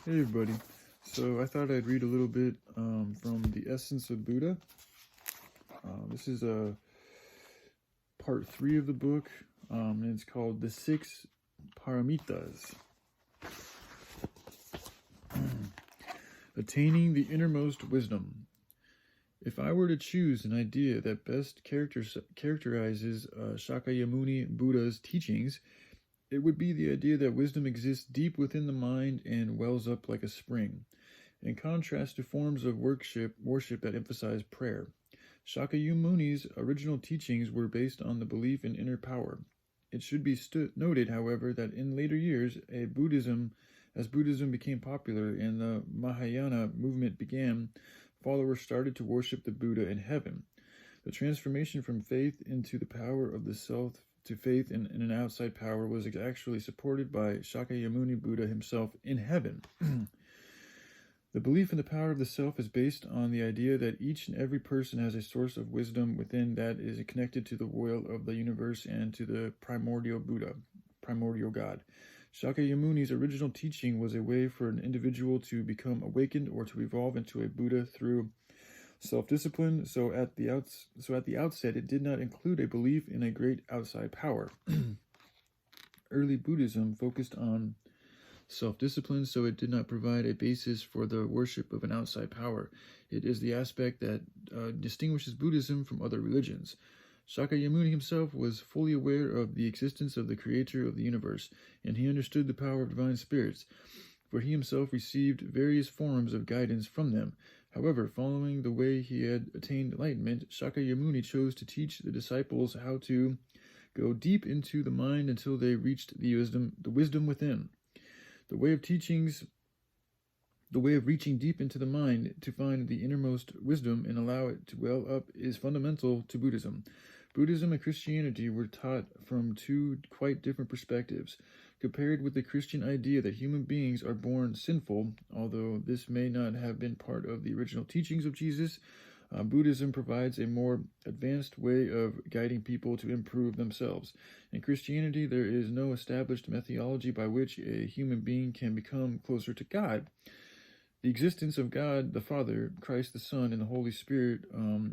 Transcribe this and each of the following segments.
Hey everybody, so I thought I'd read a little bit from the Essence of Buddha. This is part 3 of the book, and it's called The Six Paramitas. Attaining the Innermost Wisdom. If I were to choose an idea that best characterizes Shakyamuni Buddha's teachings, it would be the idea that wisdom exists deep within the mind and wells up like a spring, in contrast to forms of worship that emphasize prayer. Shakyamuni's original teachings were based on the belief in inner power. It should be noted, however, that in later years, as Buddhism became popular and the Mahayana movement began, followers started to worship the Buddha in heaven. The transformation from faith into the power of the self to faith in an outside power was actually supported by Shakyamuni Buddha himself in heaven. The belief in the power of the self is based on the idea that each and every person has a source of wisdom within that is connected to the will of the universe and to the primordial Buddha, primordial God. Shakyamuni's original teaching was a way for an individual to become awakened or to evolve into a Buddha through self-discipline, so at the outset, it did not include a belief in a great outside power. Early Buddhism focused on self-discipline, so it did not provide a basis for the worship of an outside power. It is the aspect that distinguishes Buddhism from other religions. Shakyamuni himself was fully aware of the existence of the creator of the universe, and he understood the power of divine spirits, for he himself received various forms of guidance from them. However, following the way he had attained enlightenment, Shakyamuni chose to teach the disciples how to go deep into the mind until they reached the wisdom within. The way of reaching deep into the mind to find the innermost wisdom and allow it to well up is fundamental to Buddhism. Buddhism and Christianity were taught from two quite different perspectives. Compared with the Christian idea that human beings are born sinful, although this may not have been part of the original teachings of Jesus, Buddhism provides a more advanced way of guiding people to improve themselves. In Christianity, there is no established methodology by which a human being can become closer to God. The existence of God the Father, Christ the Son, and the Holy Spirit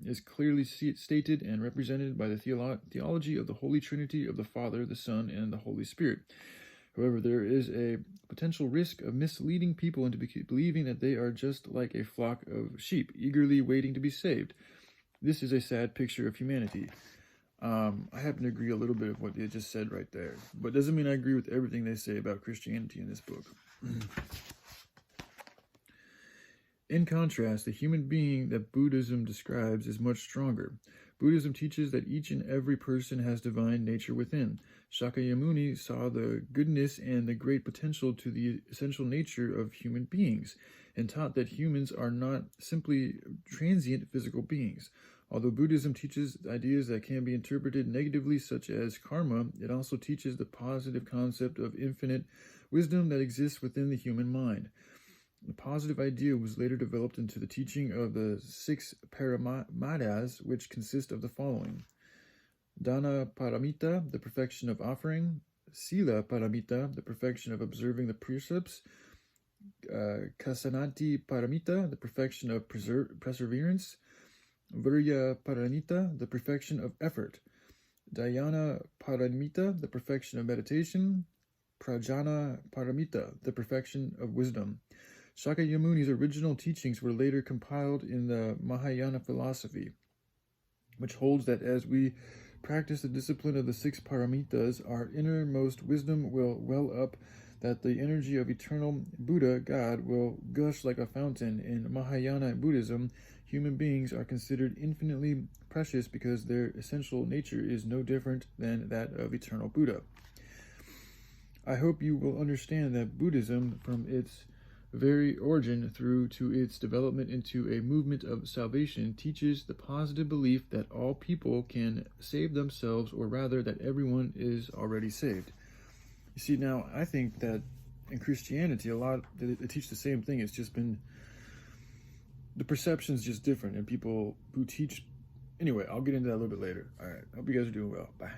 is clearly stated and represented by the theology of the Holy Trinity of the Father, the Son, and the Holy Spirit. However, there is a potential risk of misleading people into believing that they are just like a flock of sheep, eagerly waiting to be saved. This is a sad picture of humanity. I happen to agree a little bit of what they just said right there, but doesn't mean I agree with everything they say about Christianity in this book. In contrast, the human being that Buddhism describes is much stronger. Buddhism teaches that each and every person has divine nature within. Shakyamuni saw the goodness and the great potential to the essential nature of human beings, and taught that humans are not simply transient physical beings. Although Buddhism teaches ideas that can be interpreted negatively, such as karma, it also teaches the positive concept of infinite wisdom that exists within the human mind. The positive idea was later developed into the teaching of the six paramitas, which consist of the following: Dana paramita, the perfection of offering; Sila paramita, the perfection of observing the precepts; Kasanati paramita, the perfection of perseverance; Virya paramita, the perfection of effort; Dhyana paramita, the perfection of meditation; Prajna paramita, the perfection of wisdom. Shakyamuni's original teachings were later compiled in the Mahayana philosophy, which holds that as we practice the discipline of the six paramitas, our innermost wisdom will well up, that the energy of eternal Buddha, God, will gush like a fountain. In Mahayana Buddhism, human beings are considered infinitely precious because their essential nature is no different than that of eternal Buddha. I hope you will understand that Buddhism, from its very origin through to its development into a movement of salvation, teaches the positive belief that all people can save themselves, or rather that everyone is already saved. You see, now I think that in Christianity they teach the same thing. It's just been, the perception's just different, and people who teach, anyway, I'll get into that a little bit later. All right, hope you guys are doing well. Bye.